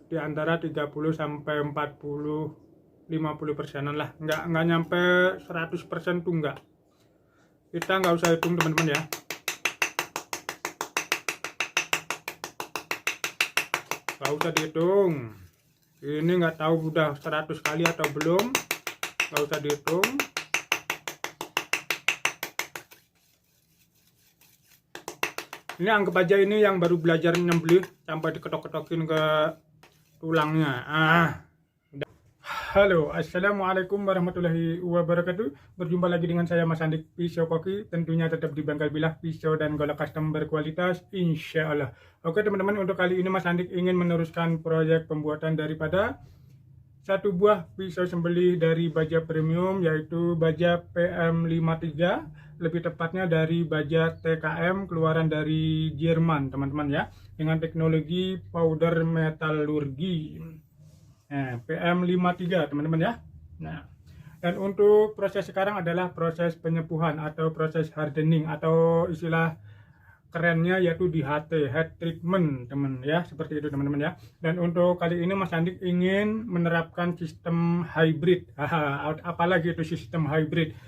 di antara 30 sampai 40 50%-an lah, nggak nyampe 100% tuh nggak. Kita nggak usah hitung teman-teman ya, nggak usah dihitung. Ini nggak tahu udah 100 kali atau belum, nggak usah dihitung. Ini anggap aja ini yang baru belajar nyembelih sampai diketok-ketokin ke tulangnya. Halo, assalamualaikum warahmatullahi wabarakatuh. Berjumpa lagi dengan saya Mas Andik Pisau Koki. Tentunya tetap di Bangkai Bilah, pisau dan golok custom berkualitas, insya Allah. Oke teman-teman, untuk kali ini Mas Andik ingin meneruskan proyek pembuatan daripada satu buah pisau sembelih dari baja premium, yaitu baja PM53, lebih tepatnya dari baja TKM keluaran dari Jerman teman-teman ya, dengan teknologi powder metalurgi. Nah, PM53 teman-teman ya. Nah, dan untuk proses sekarang adalah proses penyepuhan atau proses hardening, atau istilah kerennya yaitu DHT, head treatment teman ya, seperti itu teman-teman ya. Dan untuk kali ini Mas Andik ingin menerapkan sistem hybrid. Apalagi itu sistem hybrid?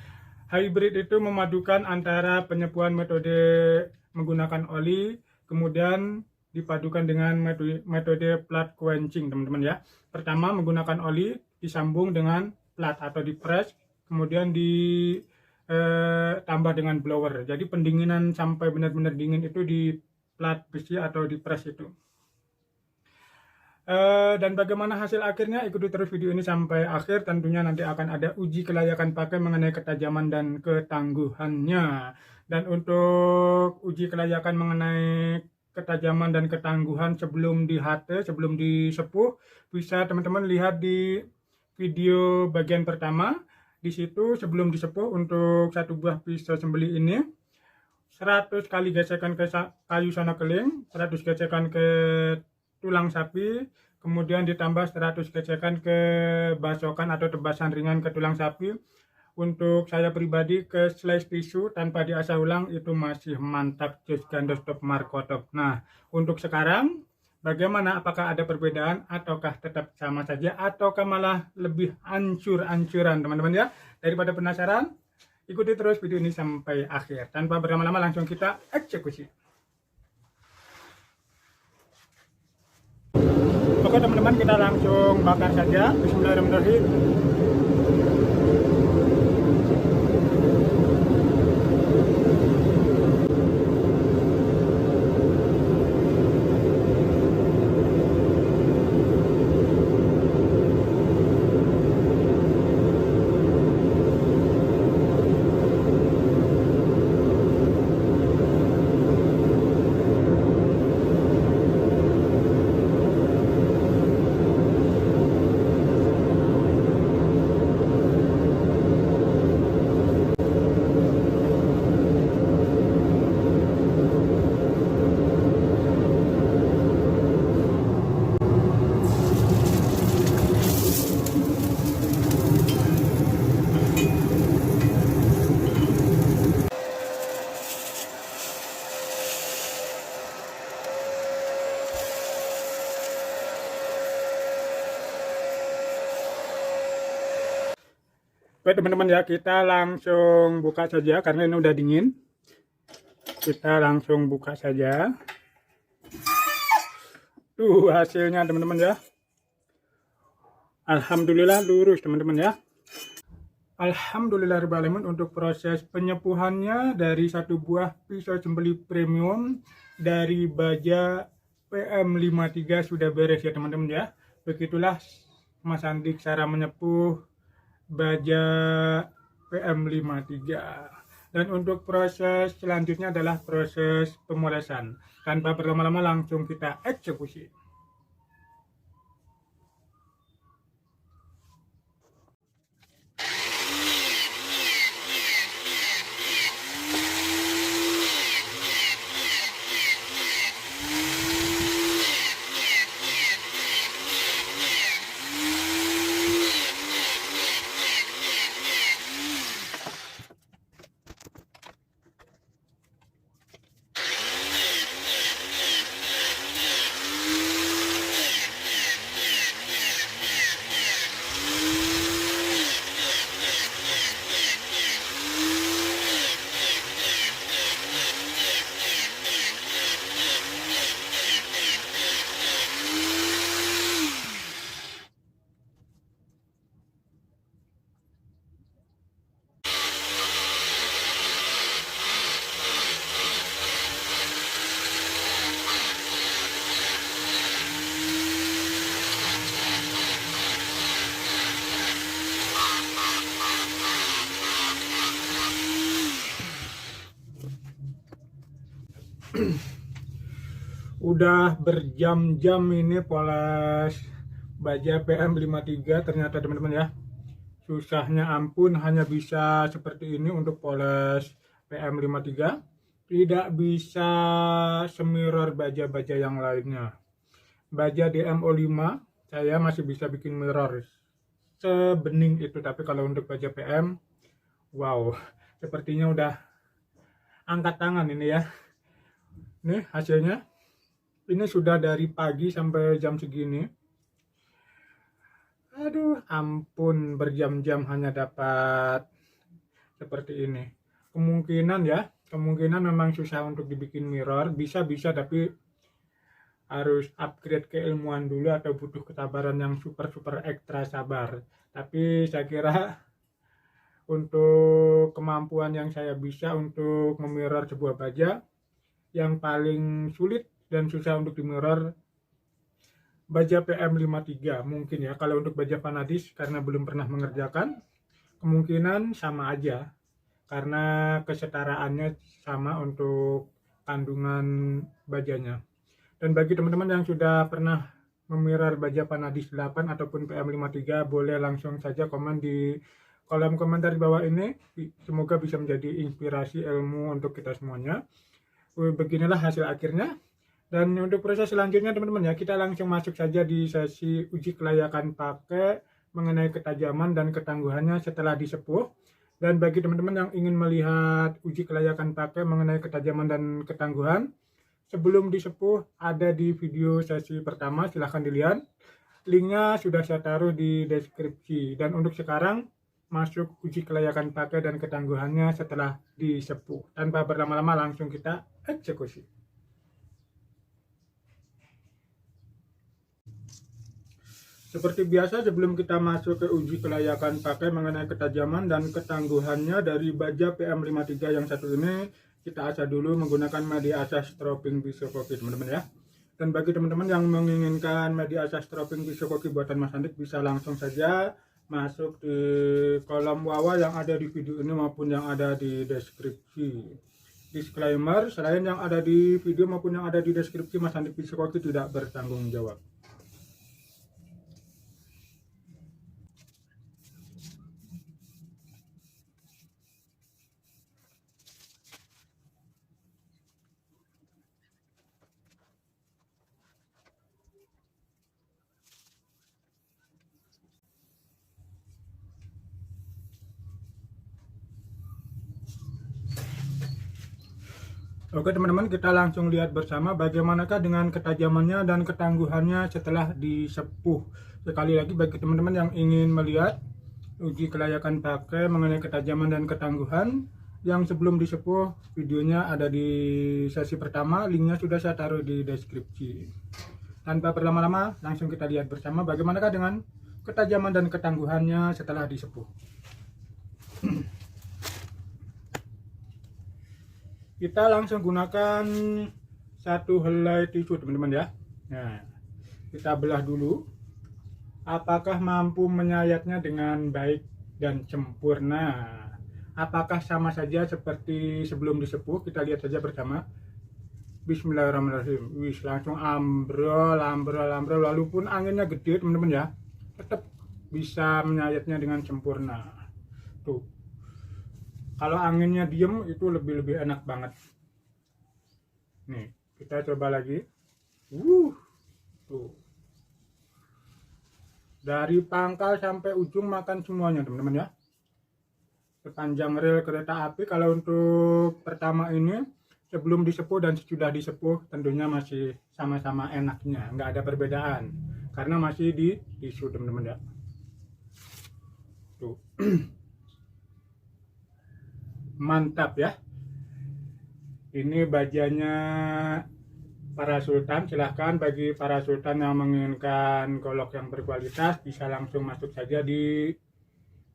Hybrid itu memadukan antara penyepuhan metode menggunakan oli, kemudian dipadukan dengan metode plat quenching teman-teman ya. Pertama menggunakan oli, disambung dengan plat atau di press, kemudian ditambah dengan blower. Jadi pendinginan sampai benar-benar dingin itu di plat besi atau di press itu. Dan bagaimana hasil akhirnya, ikuti terus video ini sampai akhir. Tentunya nanti akan ada uji kelayakan pakai mengenai ketajaman dan ketangguhannya. Dan untuk uji kelayakan mengenai ketajaman dan ketangguhan sebelum di HT, sebelum disepuh, bisa teman-teman lihat di video bagian pertama. Di situ sebelum disepuh untuk satu buah pisau sembelih ini 100 kali gesekan ke kayu sono keling, 100 gesekan ke tulang sapi, kemudian ditambah 100 gesekan ke basokan atau tebasan ringan ke tulang sapi. Untuk saya pribadi ke slice tisu tanpa diasah ulang itu masih mantap, just gandos top markotop. Nah, untuk sekarang bagaimana, apakah ada perbedaan ataukah tetap sama saja ataukah malah lebih hancur-hancuran teman-teman ya? Daripada penasaran, ikuti terus video ini sampai akhir. Tanpa berlama-lama langsung kita eksekusi. Oke teman-teman, kita langsung bakar saja. Bismillahirrahmanirrahim. Oke teman-teman ya, kita langsung buka saja karena ini udah dingin. Kita langsung buka saja. Tuh hasilnya teman-teman ya. Alhamdulillah lurus teman-teman ya. Alhamdulillahirrahmanirrahim. Untuk proses penyepuhannya dari satu buah pisau sembelih premium dari baja PM53 sudah beres ya teman-teman ya. Begitulah Mas Andik cara menyepuh baja PM53. Dan untuk proses selanjutnya adalah proses pemolesan. Tanpa berlama-lama langsung kita eksekusi. Udah berjam-jam ini poles baja PM53, ternyata teman-teman ya, susahnya ampun, hanya bisa seperti ini untuk poles PM53, tidak bisa semirror baja-baja yang lainnya. Baja DMO5 saya masih bisa bikin mirror sebening itu, tapi kalau untuk baja PM, wow, sepertinya udah angkat tangan ini ya. Nih hasilnya, ini sudah dari pagi sampai jam segini. Aduh ampun, berjam-jam hanya dapat seperti ini. Kemungkinan memang susah untuk dibikin mirror, bisa tapi harus upgrade keilmuan dulu atau butuh kesabaran yang super ekstra sabar. Tapi saya kira untuk kemampuan yang saya bisa untuk memirror sebuah baja, yang paling sulit dan susah untuk di mirror baja PM53 mungkin ya. Kalau untuk baja Vanadis, karena belum pernah mengerjakan, kemungkinan sama aja karena kesetaraannya sama untuk kandungan bajanya. Dan bagi teman-teman yang sudah pernah memirror baja Vanadis 8 ataupun PM53, boleh langsung saja komen di kolom komentar di bawah ini. Semoga bisa menjadi inspirasi ilmu untuk kita semuanya. Beginilah hasil akhirnya. Dan untuk proses selanjutnya teman-teman ya, kita langsung masuk saja di sesi uji kelayakan pakai mengenai ketajaman dan ketangguhannya setelah disepuh. Dan bagi teman-teman yang ingin melihat uji kelayakan pakai mengenai ketajaman dan ketangguhan sebelum disepuh, ada di video sesi pertama, silahkan dilihat. Linknya sudah saya taruh di deskripsi. Dan untuk sekarang, masuk uji kelayakan pakai dan ketangguhannya setelah disepuh. Tanpa berlama-lama langsung kita eksekusi. Seperti biasa, sebelum kita masuk ke uji kelayakan pakai mengenai ketajaman dan ketangguhannya dari baja PM53 yang satu ini, kita asah dulu menggunakan media asah stropping pisau koki teman-teman ya. Dan bagi teman-teman yang menginginkan media asah stropping pisau koki buatan Mas Andik, bisa langsung saja masuk di kolom bawah yang ada di video ini maupun yang ada di deskripsi. Disclaimer, selain yang ada di video maupun yang ada di deskripsi, Mas Andik pisau koki tidak bertanggung jawab. Oke teman-teman, kita langsung lihat bersama bagaimanakah dengan ketajamannya dan ketangguhannya setelah disepuh. Sekali lagi, bagi teman-teman yang ingin melihat uji kelayakan pakai mengenai ketajaman dan ketangguhan yang sebelum disepuh, videonya ada di sesi pertama, linknya sudah saya taruh di deskripsi. Tanpa berlama-lama, langsung kita lihat bersama bagaimanakah dengan ketajaman dan ketangguhannya setelah disepuh. Kita langsung gunakan satu helai tisu teman-teman ya. Nah, kita belah dulu. Apakah mampu menyayatnya dengan baik dan sempurna? Apakah sama saja seperti sebelum disepuh? Kita lihat saja bersama. Bismillahirrahmanirrahim. Wis, langsung ambrol. Walaupun anginnya gede teman-teman ya, tetap bisa menyayatnya dengan sempurna. Tuh. Kalau anginnya diem itu lebih enak banget. Nih, kita coba lagi. Tuh. Dari pangkal sampai ujung makan semuanya teman-teman ya. Sepanjang rel kereta api. Kalau untuk pertama ini, sebelum disepuh dan sudah disepuh, tentunya masih sama-sama enaknya, nggak ada perbedaan karena masih di tisu teman-teman ya. Tuh. Mantap ya. Ini bajanya para sultan. Silahkan bagi para sultan yang menginginkan golok yang berkualitas, bisa langsung masuk saja di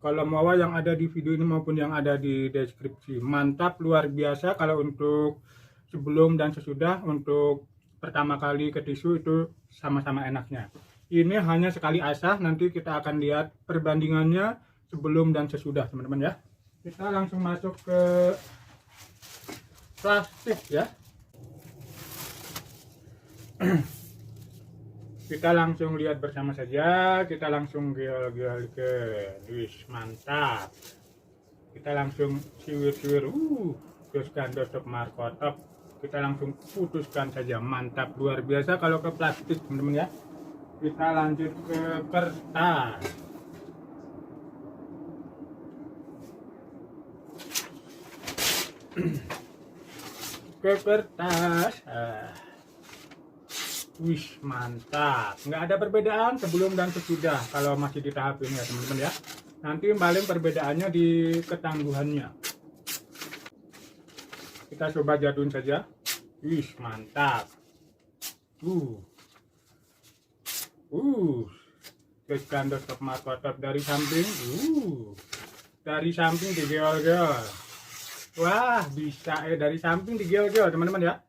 kolom bawah yang ada di video ini maupun yang ada di deskripsi. Mantap, luar biasa. Kalau untuk sebelum dan sesudah, untuk pertama kali ke tisu itu sama-sama enaknya. Ini hanya sekali asah, nanti kita akan lihat perbandingannya sebelum dan sesudah teman-teman ya. Kita langsung masuk ke plastik ya. Kita langsung lihat bersama saja, kita langsung gel-gel ke, wis mantap. Kita langsung siwir-siwir, teruskan dotok markotop. Kita langsung putuskan saja, mantap luar biasa. Kalau ke plastik teman-teman ya, kita lanjut ke kertas. Ke kertas. Wih mantap, nggak ada perbedaan sebelum dan sesudah kalau masih di tahap ini ya teman-teman ya. Nanti paling perbedaannya di ketangguhannya. Kita coba jatuhin saja. Wih mantap. Terus gandol stop markotop dari samping. Dari samping digel-gel. Wah bisa dari samping digel-gel teman-teman ya.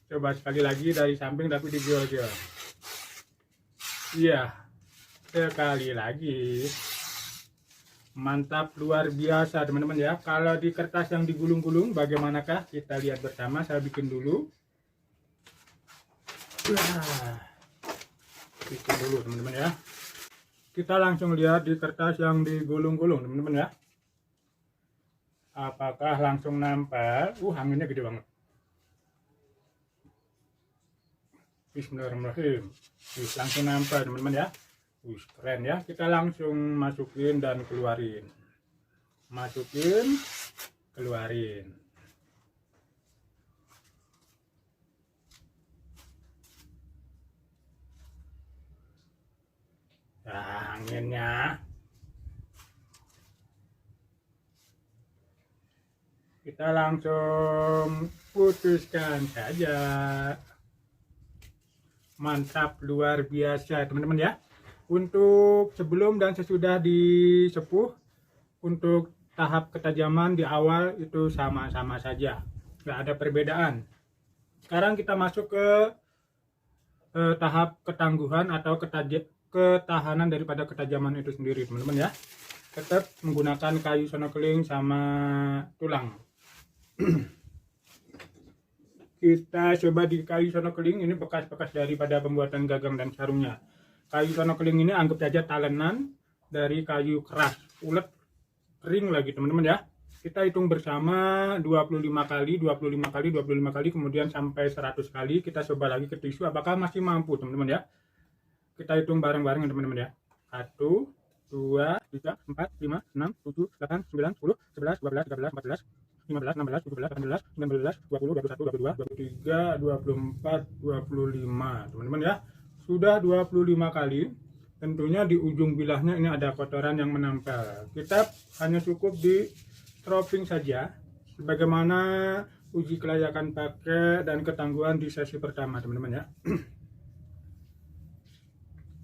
Coba sekali lagi dari samping tapi digel-gel. Iya, sekali lagi. Mantap luar biasa teman-teman ya. Kalau di kertas yang digulung-gulung bagaimanakah? Kita lihat bersama. Saya bikin dulu. Bikin dulu teman-teman ya. Kita langsung lihat di kertas yang digulung-gulung teman-teman ya. Apakah langsung nempel? Anginnya gede banget. Bismillahirrahmanirrahim. Langsung nempel teman-teman ya. Keren ya. Kita langsung masukin dan keluarin. Masukin, keluarin. Nah, anginnya. Kita langsung putuskan saja. Mantap luar biasa teman-teman ya. Untuk sebelum dan sesudah disepuh, untuk tahap ketajaman di awal itu sama-sama saja, nggak ada perbedaan. Sekarang kita masuk ke tahap ketangguhan atau ketahanan daripada ketajaman itu sendiri teman-teman ya. Tetap menggunakan kayu sonokeling sama tulang. Kita coba di kayu sonokeling, ini bekas-bekas daripada pembuatan gagang dan sarungnya. Kayu sonokeling ini anggap saja talenan dari kayu keras, ulet, kering lagi teman-teman ya. Kita hitung bersama 25 kali, 25 kali, 25 kali, kemudian sampai 100 kali. Kita coba lagi ke tisu, apakah masih mampu teman-teman ya. Kita hitung bareng-bareng teman-teman ya. 1, 2, 3, 4, 5, 6, 7, 8, 9, 10, 11, 12, 13, 14, 15, 16, 17, 18, 19, 20, 21, 22, 23, 24, 25 teman-teman ya. Sudah 25 kali. Tentunya di ujung bilahnya ini ada kotoran yang menempel. Kita hanya cukup di stropping saja, sebagaimana uji kelayakan pakai dan ketangguhan di sesi pertama teman-teman ya.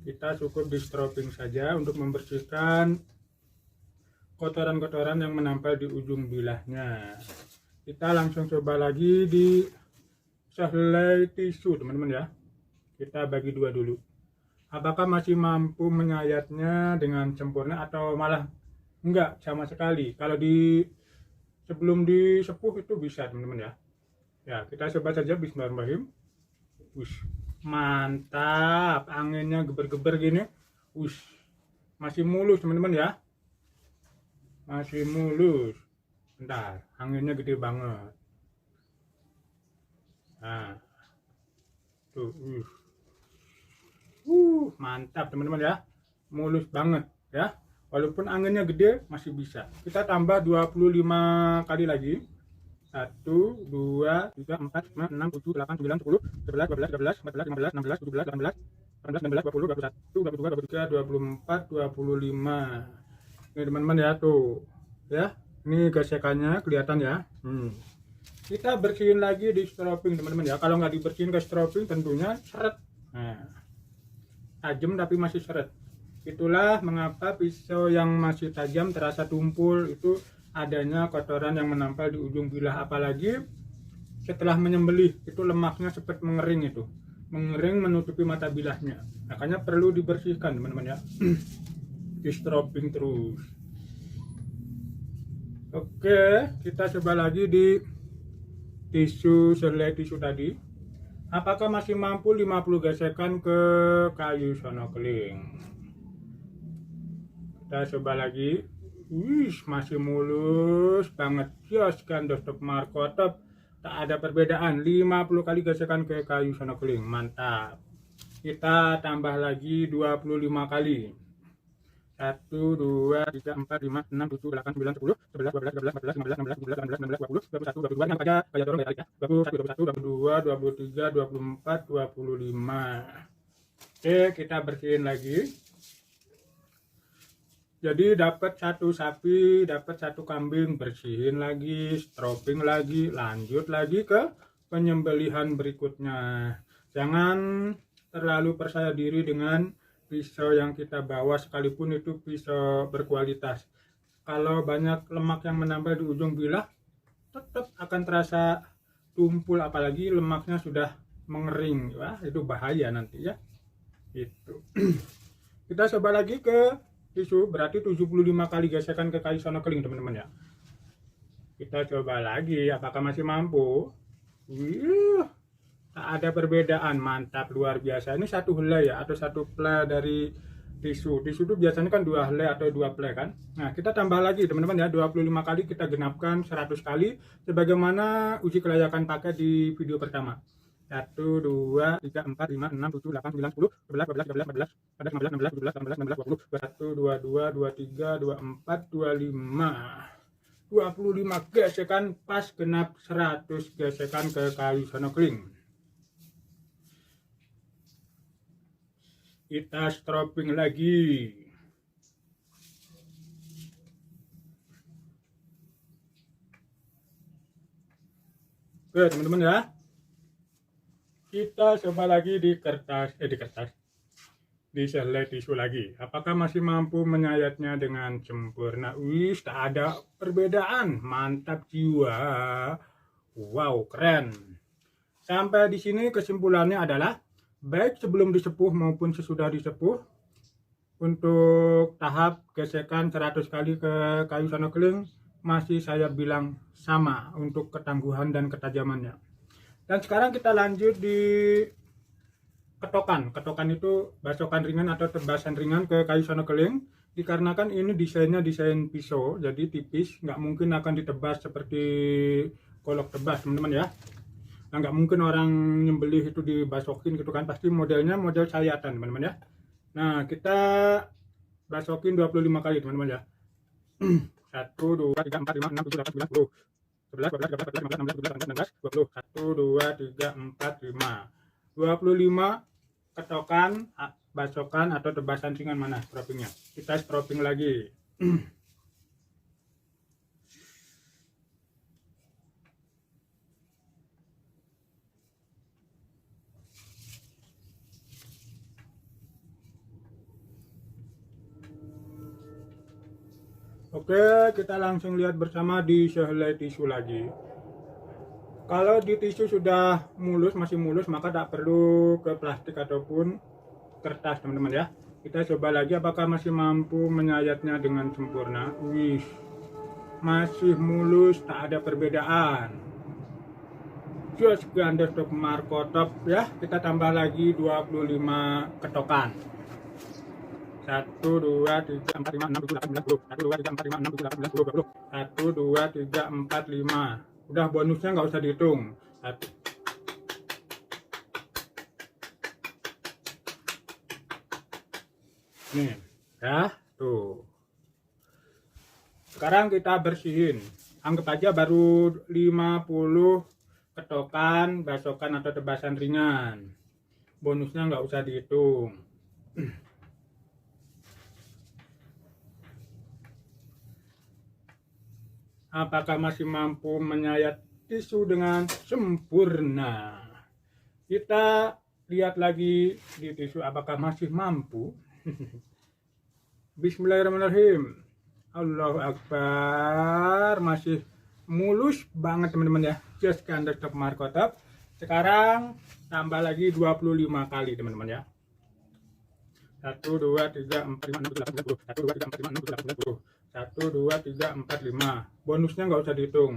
Kita cukup di stropping saja untuk membersihkan kotoran-kotoran yang menempel di ujung bilahnya. Kita langsung coba lagi di sehelai tisu teman-teman ya. Kita bagi dua dulu. Apakah masih mampu menyayatnya dengan sempurna atau malah enggak sama sekali? Kalau di sebelum disepuh itu bisa teman-teman ya. Ya kita coba saja. Bismillahirrahmanirrahim. Mantap, anginnya geber-geber gini. Masih mulus teman-teman ya. Masih mulus. Bentar, anginnya gede banget. Nah, tuh, mantap teman-teman ya. Mulus banget ya. Walaupun anginnya gede masih bisa. Kita tambah 25 kali lagi. 1, 2, 3, 4, 5, 6, 7, 8, 9, 10, 11, 12, 13, 14, 15, 16, 17, 18, 19, 20, 21, 22, 23, 24, 25. Ini teman-teman ya tuh ya, ini gesekannya kelihatan ya. Kita bersihin lagi di stropping teman-teman ya. Kalau nggak dibersihin ke stropping tentunya seret. Nah, tajam tapi masih seret. Itulah mengapa pisau yang masih tajam terasa tumpul, itu adanya kotoran yang menempel di ujung bilah. Apalagi setelah menyembelih itu lemaknya cepat mengering, itu mengering menutupi mata bilahnya. Makanya perlu dibersihkan teman-teman ya. Di stropping terus. Oke, kita coba lagi di tisu, selai tisu tadi. Apakah masih mampu 50 gesekan ke kayu sono keling? Kita coba lagi. Wih, masih mulus banget. Jos kan dostop markotop. Tak ada perbedaan. 50 kali gesekan ke kayu sono keling. Mantap. Kita tambah lagi 25 kali. 1, 2, 3, 4, 5, 6, 7, 8, 9, 10, 11, 12, 13, 14, 15, 16, 17, 18, 19, 20, 21, 22, yang kayak dorong ya, 21, 22, 23, 24, 25. Oke, kita bersihin lagi. Jadi dapat satu sapi, dapat satu kambing, bersihin lagi, stropping lagi, lanjut lagi ke penyembelihan berikutnya. Jangan terlalu percaya diri dengan pisau yang kita bawa, sekalipun itu pisau berkualitas. Kalau banyak lemak yang menambah di ujung bilah, tetap akan terasa tumpul, apalagi lemaknya sudah mengering. Wah, itu bahaya nanti ya. Itu. Kita coba lagi ke tisu, berarti 75 kali gesekan ke kayu sono keling, teman-teman ya. Kita coba lagi, apakah masih mampu? Wih, tak ada perbedaan, mantap, luar biasa. Ini satu helai ya, atau satu play dari tisu. Tisu itu biasanya kan 2 helai atau 2 play kan. Nah, kita tambah lagi teman-teman ya, 25 kali kita genapkan 100 kali, sebagaimana uji kelayakan pakai di video pertama. 1, 2, 3, 4, 5, 6, 7, 8, 9, 10, 11, 12, 13, 14, 15, 16, 17, 18, 19, 20, 21, 22, 23, 24, 25. 25 gesekan pas genap 100 gesekan ke kayu sono keling. Kita stropping lagi. Oke teman-teman ya, kita coba lagi di selai tisu lagi. Apakah masih mampu menyayatnya dengan sempurna? Wih, tak ada perbedaan, mantap jiwa. Wow, keren. Sampai di sini kesimpulannya adalah, baik sebelum disepuh maupun sesudah disepuh, untuk tahap gesekan 100 kali ke kayu sono keling masih saya bilang sama untuk ketangguhan dan ketajamannya. Dan sekarang kita lanjut di ketokan. Ketokan itu basokan ringan atau tebasan ringan ke kayu sono keling. Dikarenakan ini desainnya desain pisau, jadi tipis, nggak mungkin akan ditebas seperti golok tebas teman-teman ya. Nah, nggak mungkin orang nyembelih itu dibasokin gitu kan, pasti modelnya model sayatan teman-teman ya. Nah, kita basokin 25 kali teman-teman ya. 1, 2, 3, 4, 5, 6, 7, 8, 9, 10, 11, 12, 13, 14, 15, 16, 17, 18, 19, 20, 1, 2, 3, 4, 5, 25 ketokan, basokan atau tebasan ringan. Mana stroppingnya? Kita stropping lagi. Oke, kita langsung lihat bersama di sehelai tisu lagi. Kalau di tisu sudah mulus, masih mulus, maka tak perlu ke plastik ataupun kertas teman-teman ya. Kita coba lagi apakah masih mampu menyayatnya dengan sempurna. Wih, masih mulus, tak ada perbedaan. Jos gandes top markotop ya. Kita tambah lagi 25 ketokan. 1, 2, 3, 4, 5, 6, 7, 8, 9, 10. 1, 2, 3, 4, 5, 6, 7, 8, 9, 10, 20. 1, 2, 3, 4, 5. Udah, bonusnya nggak usah dihitung. 1. Nih, ya, tuh. Sekarang kita bersihin. Anggap aja baru 50 ketokan, basokan atau tebasan ringan. Bonusnya nggak usah dihitung. Apakah masih mampu menyayat tisu dengan sempurna? Kita lihat lagi di tisu apakah masih mampu. Bismillahirrahmanirrahim. Allahu Akbar. Masih mulus banget teman-teman ya. Just kandas top markotop. Sekarang tambah lagi 25 kali teman-teman ya. 1, 2, 3, 4, 5, 6, 7, 8, 9, 10. 1, 2, 3, 4, 5, 6, 7, 8, 9, 10. 1, 2, 3, 4, 5. Bonusnya nggak usah dihitung.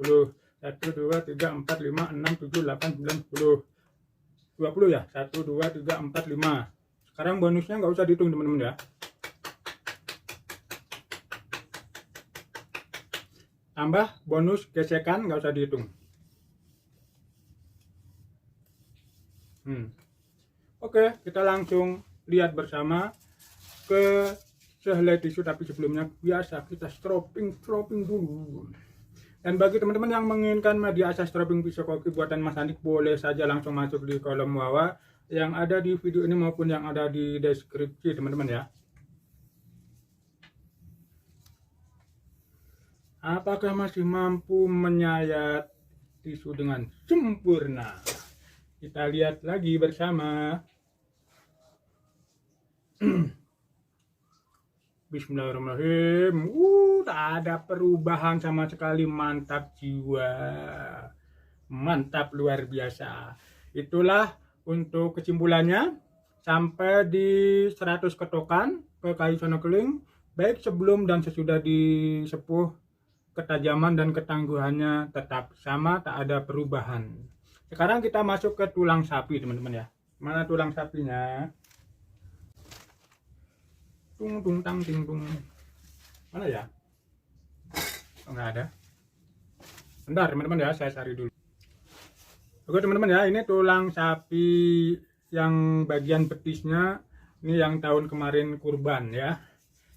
10. 1, 2, 3, 4, 5, 6, 7, 8, 9, 10. 20 ya. 1, 2, 3, 4, 5. Sekarang bonusnya nggak usah dihitung teman-teman ya. Tambah bonus gesekan nggak usah dihitung. Oke, kita langsung lihat bersama ke sehelai tisu, tapi sebelumnya biasa kita stropping dulu. Dan bagi teman-teman yang menginginkan media asas stropping pisau koki buatan Mas Andik, boleh saja langsung masuk di kolom bawah yang ada di video ini maupun yang ada di deskripsi teman-teman ya. Apakah masih mampu menyayat tisu dengan sempurna? Kita lihat lagi bersama. Bismillahirrahmanirrahim. Tak ada perubahan sama sekali. Mantap jiwa. Mantap luar biasa. Itulah untuk kesimpulannya. Sampai di 100 ketokan ke kayu sonokeling, baik sebelum dan sesudah disepuh, ketajaman dan ketangguhannya tetap sama, tak ada perubahan. Sekarang kita masuk ke tulang sapi teman-teman ya. Mana tulang sapinya? Tung tung tang ting tung. Mana ya? Oh, nggak ada. Bentar teman-teman ya, saya cari dulu. Oke teman-teman ya, ini tulang sapi yang bagian betisnya. Ini yang tahun kemarin kurban ya.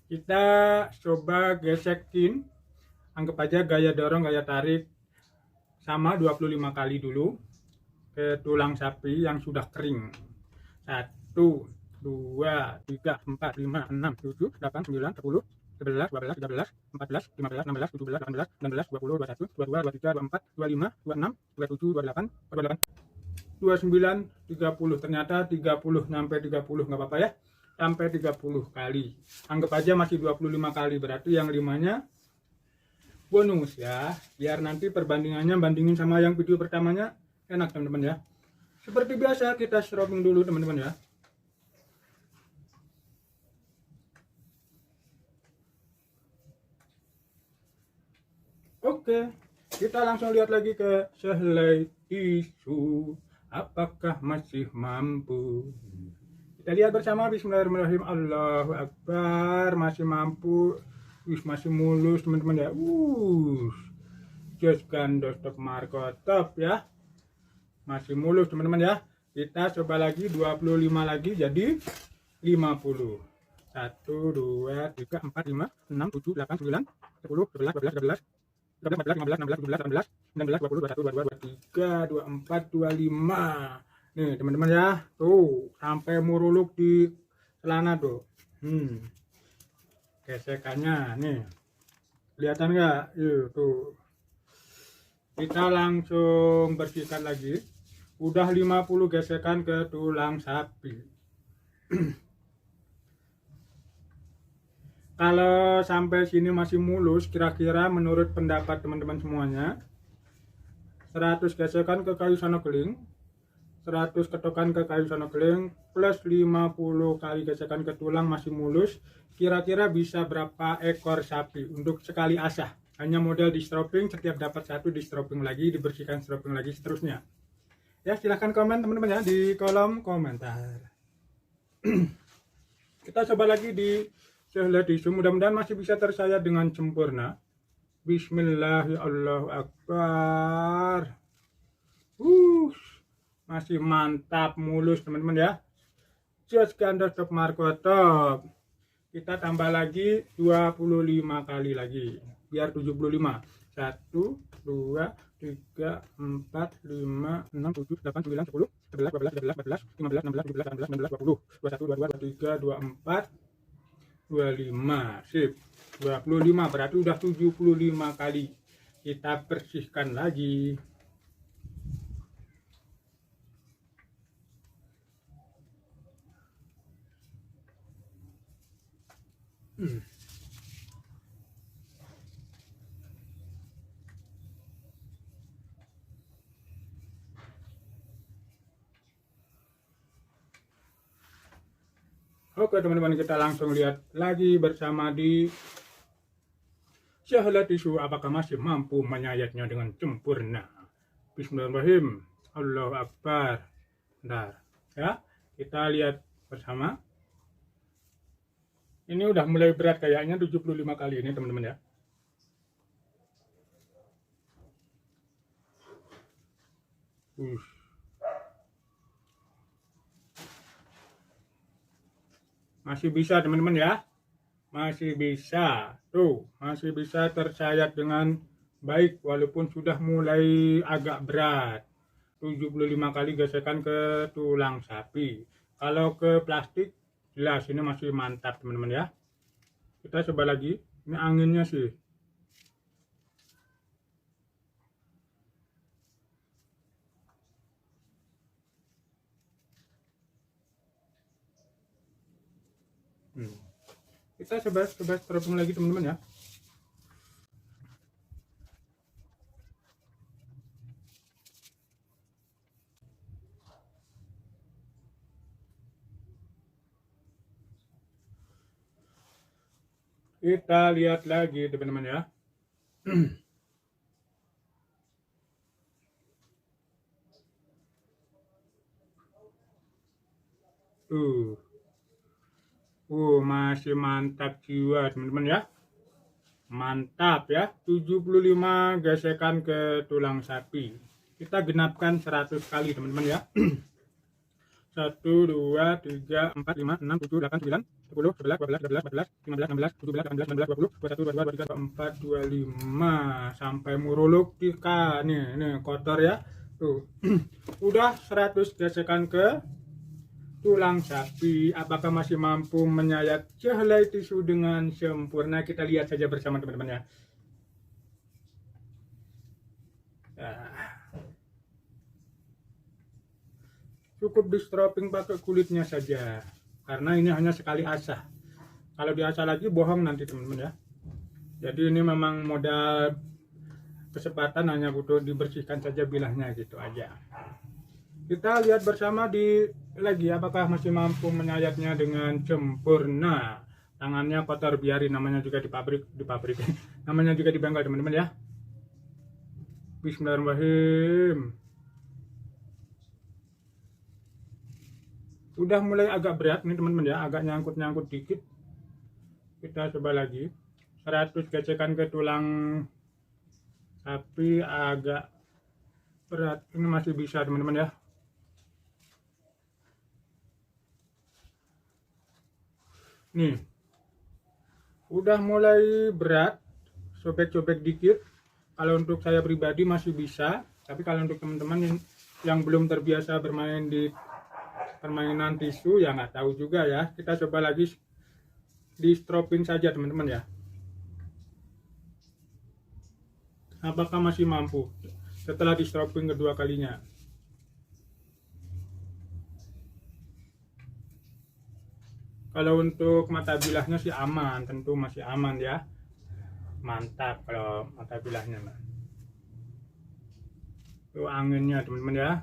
Kita coba gesekin. Anggap aja gaya dorong, gaya tarik sama 25 kali dulu ke tulang sapi yang sudah kering. 1, 2, 3, 4, 5, 6, 7, 8, 9, 10, 11, 12, 13, 14, 15, 16, 17, 18, 19, 20, 21, 22, 23, 24, 25, 26, 27, 28, 48, 29, 30. Ternyata 30 sampai 30 nggak apa-apa ya. Sampai 30 kali. Anggap aja masih 25 kali, berarti yang 5-nya bonus ya. Biar nanti perbandingannya bandingin sama yang video pertamanya enak teman-teman ya. Seperti biasa kita stropping dulu teman-teman ya. Oke, kita langsung lihat lagi ke sehelai tisu. Apakah masih mampu? Kita lihat bersama. Bismillahirrahmanirrahim. Allahu Akbar. Masih mampu. Masih mulus teman-teman ya. Just gandos top markotop ya. Masih mulus teman-teman ya. Kita coba lagi 25 lagi jadi 50. 1, 2, 3, 4, 5, 6, 7, 8, 9, 10, 11, 12, 13, 14, 15, 16, 17, 18, 19, 20, 21, 22, 23, 24, 25. Nih teman-teman ya. Tuh sampai muruluk di celana tuh. Gesekannya nih. Kelihatan nggak? Yuk tuh. Kita langsung bersihkan lagi. Udah 50 gesekan ke tulang sapi. Kalau sampai sini masih mulus, kira-kira menurut pendapat teman-teman semuanya, 100 gesekan ke kayu sonokeling, 100 ketokan ke kayu sonokeling, plus 50 kali gesekan ke tulang masih mulus, kira-kira bisa berapa ekor sapi untuk sekali asah. Hanya model di stropping, setiap dapat satu di stropping lagi, dibersihkan stropping lagi, seterusnya. Ya, silahkan komen teman-teman ya di kolom komentar. Kita coba lagi di sehelai tisu, mudah-mudahan masih bisa tersayat dengan sempurna. Bismillahirrahmanirrahim. Masih mantap mulus teman-teman ya. Just ganda stop marco top. Kita tambah lagi 25 kali lagi biar 75. 1 2 3 4 5 6 7 8 9 10 11 12 13 14 15 16 17 18 19 20 21 22 23 24 25. Sip. 25 berarti udah 75 kali. Kita bersihkan lagi. Oke teman-teman, kita langsung lihat lagi bersama di sehelai tisu apakah masih mampu menyayatnya dengan sempurna. Bismillahirrahmanirrahim. Allahu Akbar. Bentar ya, kita lihat bersama. Ini udah mulai berat kayaknya 75 kali ini teman-teman ya. Masih bisa teman-teman ya. Masih bisa. Tuh, masih bisa tersayat dengan baik walaupun sudah mulai agak berat. 75 kali gesekan ke tulang sapi. Kalau ke plastik jelas ini masih mantap teman-teman ya. Kita coba lagi. Ini anginnya sih. Kita coba terapung lagi teman-teman ya. Kita lihat lagi teman-teman ya. Masih mantap jiwa teman-teman ya. Mantap ya. 75 gesekan ke tulang sapi. Kita genapkan 100 kali teman-teman ya. 1 2 3 4 5 6 7 8 9 10 11 12 13 14 15 16 17 18 19 20 21 22 23 24 25 sampai muruluk tika nih kotor ya. Tuh. Udah 100 gesekan ke tulang sapi. Apakah masih mampu menyayat sehelai tisu dengan sempurna? Kita lihat saja bersama teman-teman ya. Cukup di stropping pakai kulitnya saja, karena ini hanya sekali asah. Kalau diasah lagi bohong nanti teman-teman ya. Jadi ini memang modal kesempatan, hanya butuh dibersihkan saja bilahnya gitu aja. Kita lihat bersama di lagi apakah masih mampu menyayatnya dengan sempurna. Tangannya kotor, biarin, namanya juga di pabrik namanya juga di bengkel teman-teman ya. Bismillahirrahmanirrahim. Udah mulai agak berat nih teman-teman ya, agak nyangkut-nyangkut dikit. Kita coba lagi. 100 gesekan ke tulang sapi agak berat. Ini masih bisa teman-teman ya. Nih. Udah mulai berat, sobek-sobek dikit. Kalau untuk saya pribadi masih bisa, tapi kalau untuk teman-teman yang belum terbiasa bermain di permainan tisu ya nggak tahu juga ya. Kita coba lagi di stropping saja teman-teman ya. Apakah masih mampu setelah di stropping kedua kalinya? Kalau untuk mata bilahnya sih aman, tentu masih aman ya. Mantap kalau mata bilahnya. Tuh anginnya teman-teman ya.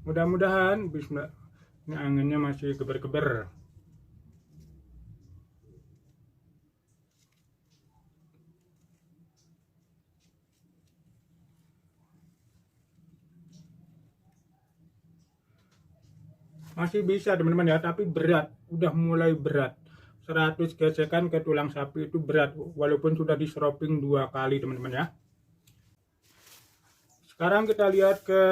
Mudah-mudahan bismillah. Ini anginnya masih geber-geber. masih bisa teman-teman ya, tapi berat, udah mulai berat. 100 gesekan ke tulang sapi itu berat, walaupun sudah diseroping 2 kali teman-teman ya. Sekarang kita lihat ke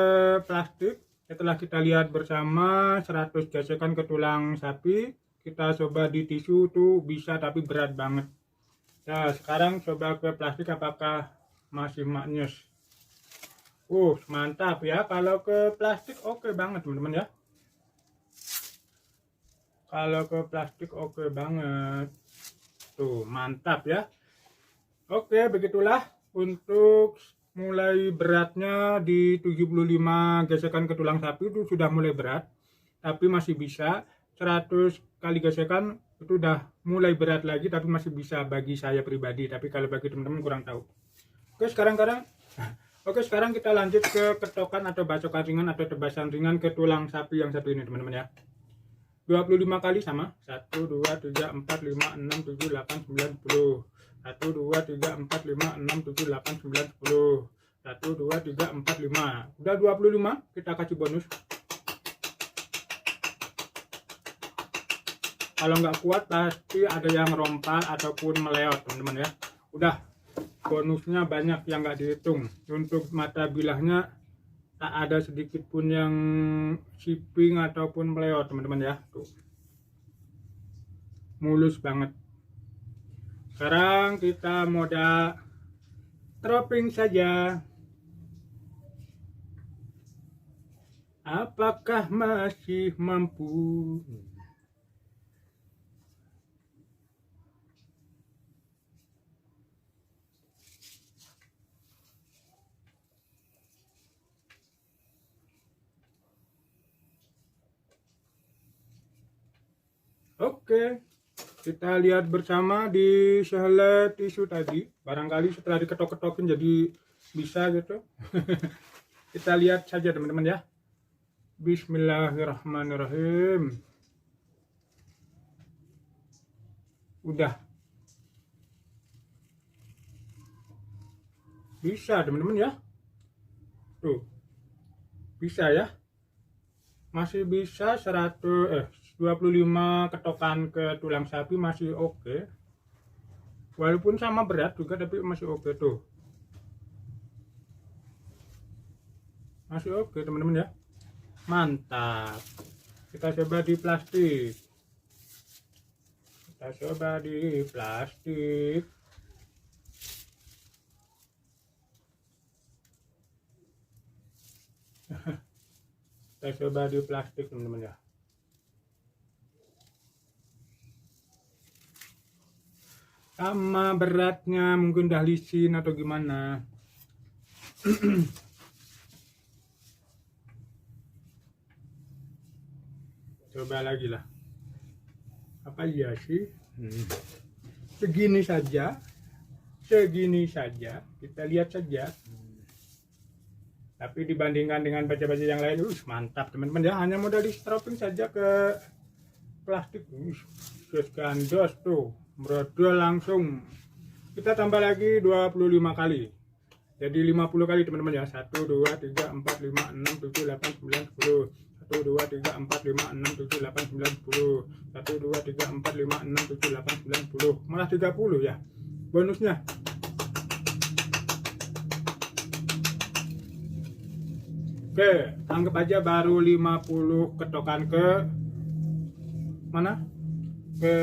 plastik. Setelah kita lihat bersama 100 gesekan ke tulang sapi, kita coba di tisu tuh bisa, tapi berat banget. Nah sekarang coba ke plastik, apakah masih maknyus. Mantap ya, kalau ke plastik oke banget teman-teman ya. Kalau ke plastik oke banget. Tuh, mantap ya. Oke, begitulah untuk mulai beratnya di 75 gesekan ke tulang sapi itu sudah mulai berat. Tapi masih bisa. 100 kali gesekan itu udah mulai berat lagi, tapi masih bisa bagi saya pribadi. Tapi kalau bagi teman-teman kurang tahu. Oke, sekarang kita lanjut ke ketokan atau bacokan ringan atau tebasan ringan ke tulang sapi yang satu ini teman-teman ya. 25 kali sama 1, 2, 3, 4, 5, 6, 7, 8, 9, 10. 1, 2, 3, 4, 5, 6, 7, 8, 9, 10. 1, 2, 3, 4, 5. Udah 25, kita kasih bonus. Kalau nggak kuat pasti ada yang rompal ataupun meleot teman-teman ya. Udah, bonusnya banyak yang nggak dihitung. Untuk mata bilahnya tak ada sedikit pun yang shipping ataupun meleot teman-teman ya. Tuh, mulus banget. Sekarang kita modal dropping saja. Apakah masih mampu? Oke, kita lihat bersama di sehelai tisu tadi. Barangkali setelah diketok-ketokin jadi bisa gitu. Kita lihat saja teman-teman ya. Bismillahirrahmanirrahim. Udah. Bisa teman-teman ya. Tuh. Bisa ya. Masih bisa 25 ketokan ke tulang sapi masih oke. Walaupun sama berat juga tapi masih oke tuh. Masih oke teman-teman ya. Mantap. Kita coba di plastik. Kita coba di plastik teman-teman ya. Sama beratnya mungkin udah licin atau gimana. Coba lagi lah. Apa iya sih? Segini saja. Kita lihat saja. Tapi dibandingkan dengan baca-baca yang lain, mantap teman-teman ya. Hanya modal di stropping saja ke plastik. Gandos tuh. Brodol langsung. Kita tambah lagi 25 kali. Jadi 50 kali teman-teman ya. 1, 2, 3, 4, 5, 6, 7, 8, 9, 10. 1, 2, 3, 4, 5, 6, 7, 8, 9, 10. 1, 2, 3, 4, 5, 6, 7, 8, 9, 10. Malah 30 ya bonusnya. Oke, anggap aja baru 50 ketokan ke mana? Ke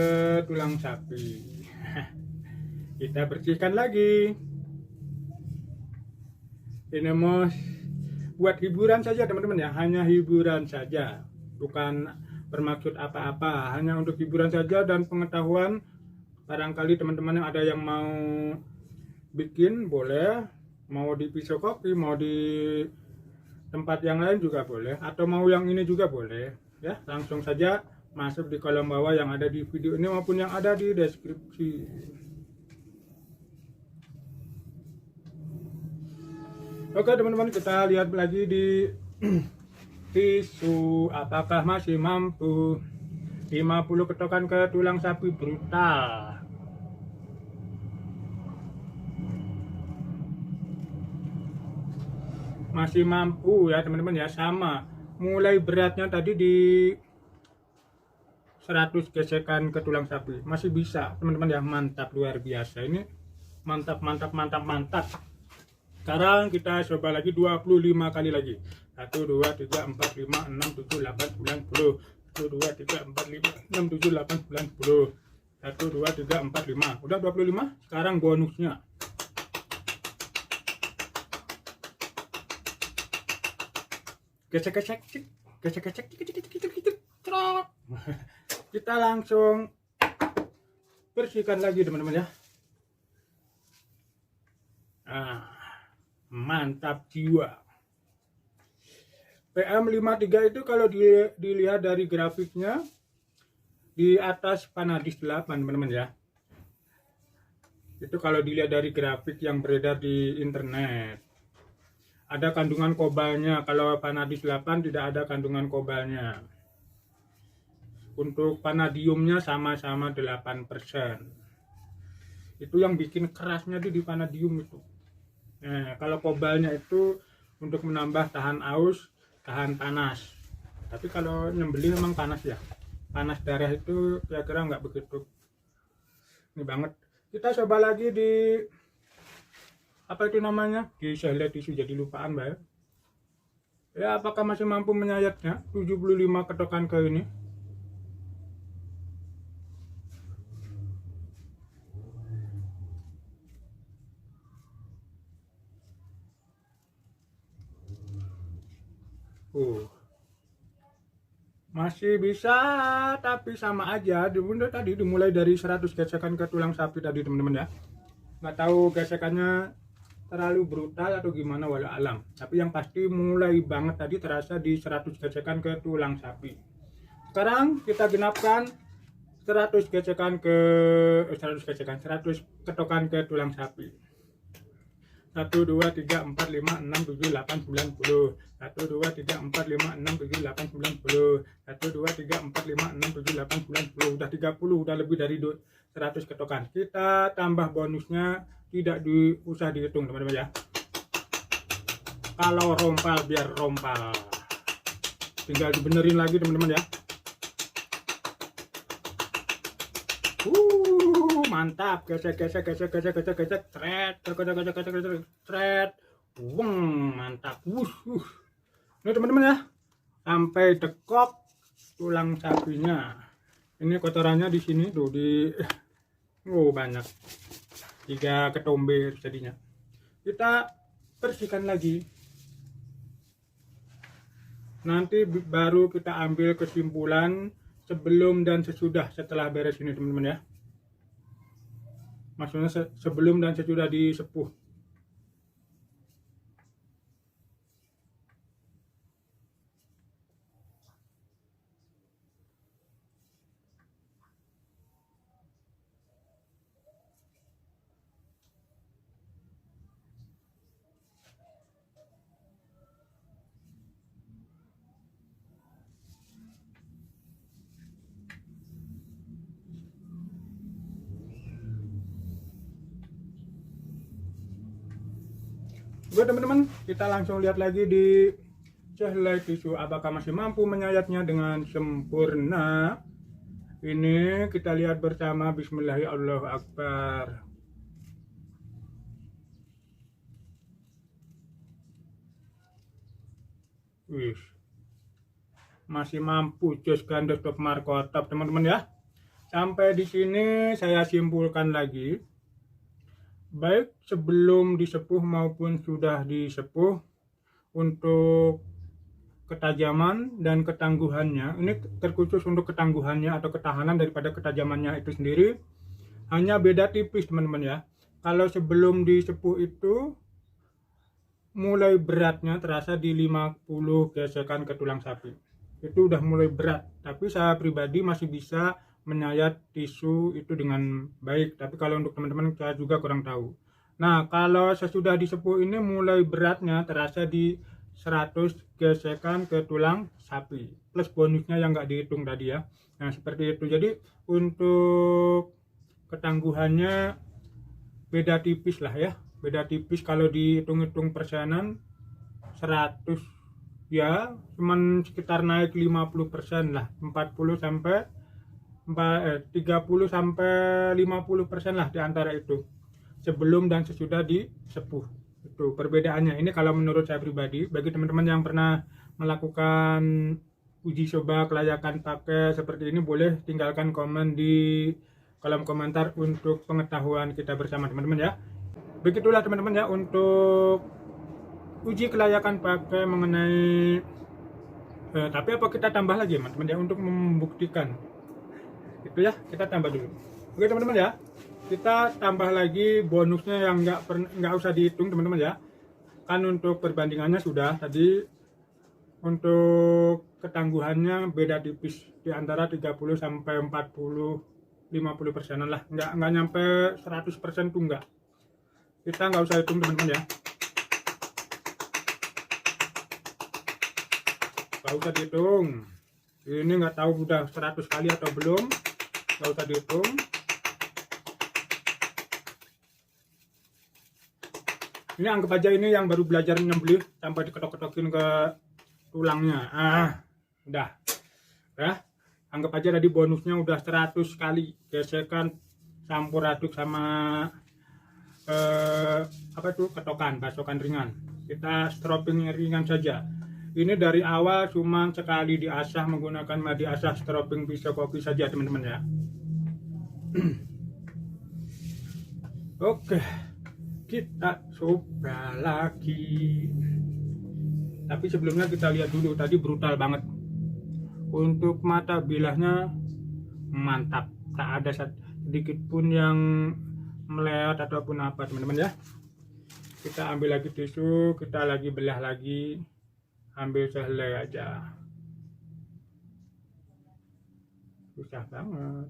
tulang sapi. Kita bersihkan lagi. Ini mau buat hiburan saja teman-teman ya, hanya hiburan saja, bukan bermaksud apa-apa, hanya untuk hiburan saja dan pengetahuan. Barangkali teman-teman yang ada yang mau bikin boleh, mau di pisau kopi, mau di tempat yang lain juga boleh, atau mau yang ini juga boleh ya. Langsung saja masuk di kolom bawah yang ada di video ini maupun yang ada di deskripsi. Oke teman-teman, kita lihat lagi di tisu, apakah masih mampu. 50 ketokan ke tulang sapi brutal. Masih mampu ya teman-teman ya, sama. Mulai beratnya tadi di 100 gesekan ke tulang sapi. Masih bisa teman-teman ya, mantap luar biasa ini. Mantap mantap mantap mantap. Sekarang kita coba lagi 25 kali lagi. 1 2 3 4 5 6 7 8 9 10. 1 2 3 4 5 6 7 8 9 10. 1 2 3 4 5. Udah 25. Sekarang bonusnya. Gesek-gesek, gesek-gesek, kita langsung bersihkan lagi teman-teman ya. Mantap jiwa. PM53 itu kalau dilihat dari grafiknya di atas Vanadis 8 teman-teman ya. Itu kalau dilihat dari grafik yang beredar di internet. Ada kandungan kobalnya. Kalau Vanadis 8 tidak ada kandungan kobalnya. Untuk vanadiumnya sama-sama 8%. Itu yang bikin kerasnya di vanadium itu. Nah, kalau kobalnya itu untuk menambah tahan aus, tahan panas. Tapi kalau nyembelih memang panas ya. Panas darah itu kira-kira nggak begitu. Ini banget. Kita coba lagi di apa itu namanya, di selai tisu, jadi lupaan mbak ya. Apakah masih mampu menyayatnya 75 ketokan ke ini. Masih bisa, tapi sama aja. Bunda tadi dimulai dari 100 gesekan ke tulang sapi tadi teman-teman ya. Nggak tahu gesekannya terlalu brutal atau gimana walau alam, tapi yang pasti mulai banget tadi terasa di 100 gesekan ke tulang sapi. Sekarang kita genapkan 100 gesekan ke 100 ketokan ke tulang sapi. 1 2 3 4 5 6 7 8 9 10. 1 2 3 4 5 6 7 8 9 10. 1 2 3 4 5 6 7 8 9 10. Udah 30, udah lebih dari 100 ketokan. Kita tambah bonusnya, tidak usah dihitung teman-teman ya. Kalau rompal biar rompal, tinggal dibenerin lagi teman-teman ya. Mantap, gesek gesek gesek gesek gesek gesek, tret, tret, mantap. Ini teman-teman ya, sampai dekok tulang sapinya. Ini kotorannya di sini tuh, di banyak, 3 ketombe jadinya. Kita bersihkan lagi. Nanti baru kita ambil kesimpulan sebelum dan sesudah setelah beres ini teman-teman ya. Maksudnya sebelum dan sesudah disepuh. Oke teman-teman, kita langsung lihat lagi di selai tisu apakah masih mampu menyayatnya dengan sempurna. Ini kita lihat bersama. Bismillahirrahmanirrahim. Wih, masih mampu jos gandos top markotop teman-teman ya. Sampai di sini saya simpulkan lagi, baik sebelum disepuh maupun sudah disepuh, untuk ketajaman dan ketangguhannya, ini terkhusus untuk ketangguhannya atau ketahanan daripada ketajamannya itu sendiri, hanya beda tipis teman-teman ya. Kalau sebelum disepuh itu mulai beratnya terasa di 50 gesekan ke tulang sapi, itu udah mulai berat, tapi saya pribadi masih bisa menyayat tisu itu dengan baik. Tapi kalau untuk teman-teman saya juga kurang tahu. Nah, kalau sesudah disepuh ini mulai beratnya terasa di 100 gesekan ke tulang sapi, plus bonusnya yang nggak dihitung tadi ya. Nah, seperti itu. Jadi untuk ketangguhannya beda tipis lah ya, beda tipis. Kalau dihitung-hitung persenan 100 ya cuman sekitar naik 50% lah, 40 sampai 30 sampai 50% lah di antara itu. Sebelum dan sesudah disepuh. Itu perbedaannya. Ini kalau menurut saya pribadi, bagi teman-teman yang pernah melakukan uji coba kelayakan pakai seperti ini, boleh tinggalkan komen di kolom komentar untuk pengetahuan kita bersama teman-teman ya. Begitulah teman-teman ya untuk uji kelayakan pakai mengenai tapi apa kita tambah lagi teman-teman ya untuk membuktikan itu ya, kita tambah dulu. Oke teman-teman ya, kita tambah lagi bonusnya yang nggak usah dihitung teman-teman ya, kan untuk perbandingannya sudah tadi. Untuk ketangguhannya beda tipis di antara 30 sampai 40 50%an lah, nggak nyampe 100% tuh enggak. Kita nggak usah hitung teman-teman ya, nggak usah dihitung. Ini nggak tahu udah 100 kali atau belum, nggak usah dihitung. Ini anggap aja ini yang baru belajar nyembelih sampai diketok-ketokin ke tulangnya. Udah ya, anggap aja tadi bonusnya udah 100 kali gesekan campur aduk sama apa itu ketokan, basokan ringan. Kita stropping ringan saja. Ini dari awal cuma sekali diasah menggunakan madi asah stropping pisau koki saja teman-teman ya. Oke, kita coba lagi. Tapi sebelumnya kita lihat dulu, tadi brutal banget. Untuk mata bilahnya mantap, tak ada sedikit pun yang melewat ataupun apa teman-teman ya. Kita ambil lagi tisu, kita lagi belah lagi, ambil sehelai aja. Susah banget.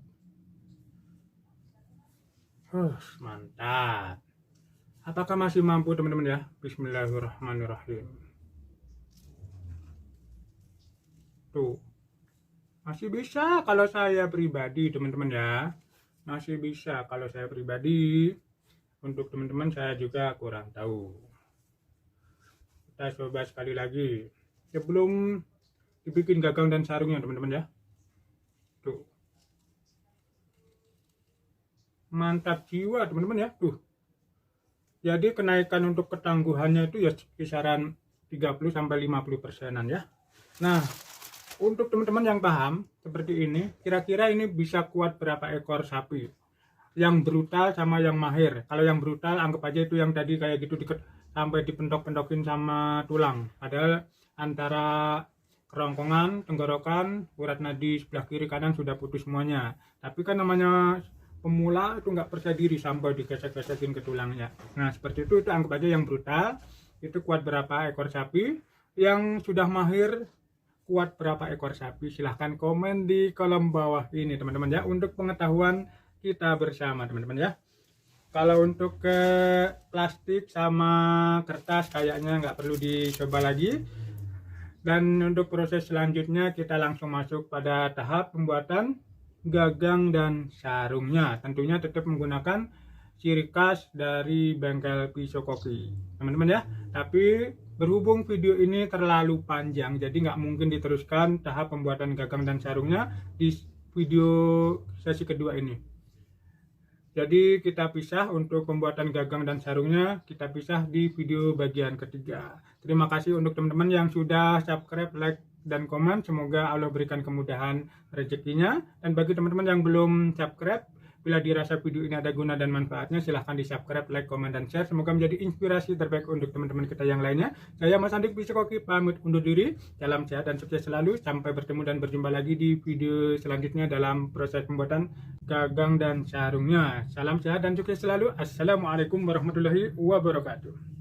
Mantap. Apakah masih mampu teman-teman ya? Bismillahirrahmanirrahim. Tuh, masih bisa kalau saya pribadi teman-teman ya, masih bisa kalau saya pribadi. Untuk teman-teman saya juga kurang tahu. Kita coba sekali lagi sebelum dibikin gagang dan sarungnya teman-teman ya. Tuh, mantap jiwa teman-teman ya. Tuh, jadi kenaikan untuk ketangguhannya itu ya kisaran 30 sampai 50%an ya. Nah, untuk teman-teman yang paham seperti ini, kira-kira ini bisa kuat berapa ekor sapi? Yang brutal sama yang mahir. Kalau yang brutal anggap aja itu yang tadi kayak gitu sampai dipentok-pentokin sama tulang. Padahal antara kerongkongan, tenggorokan, urat nadi sebelah kiri kanan sudah putus semuanya. Tapi kan namanya pemula itu nggak percaya diri sampai digesek-gesekin ke tulangnya. Nah seperti itu anggap aja yang brutal. Itu kuat berapa ekor sapi. Yang sudah mahir kuat berapa ekor sapi, silahkan komen di kolom bawah ini teman-teman ya, untuk pengetahuan kita bersama teman-teman ya. Kalau untuk ke plastik sama kertas kayaknya nggak perlu dicoba lagi. Dan untuk proses selanjutnya kita langsung masuk pada tahap pembuatan gagang dan sarungnya. Tentunya tetap menggunakan ciri khas dari bengkel pisau koki teman-teman ya. Tapi berhubung video ini terlalu panjang, jadi nggak mungkin diteruskan tahap pembuatan gagang dan sarungnya di video sesi kedua ini. Jadi kita pisah untuk pembuatan gagang dan sarungnya, kita pisah di video bagian ketiga. Terima kasih untuk teman-teman yang sudah subscribe, like, dan komen. Semoga Allah berikan kemudahan rezekinya. Dan bagi teman-teman yang belum subscribe, bila dirasa video ini ada guna dan manfaatnya, silahkan di subscribe, like, komen, dan share. Semoga menjadi inspirasi terbaik untuk teman-teman kita yang lainnya. Saya Mas Andik Pisau Koki pamit undur diri. Salam sehat dan sukses selalu. Sampai bertemu dan berjumpa lagi di video selanjutnya dalam proses pembuatan gagang dan sarungnya. Salam sehat dan sukses selalu. Assalamualaikum warahmatullahi wabarakatuh.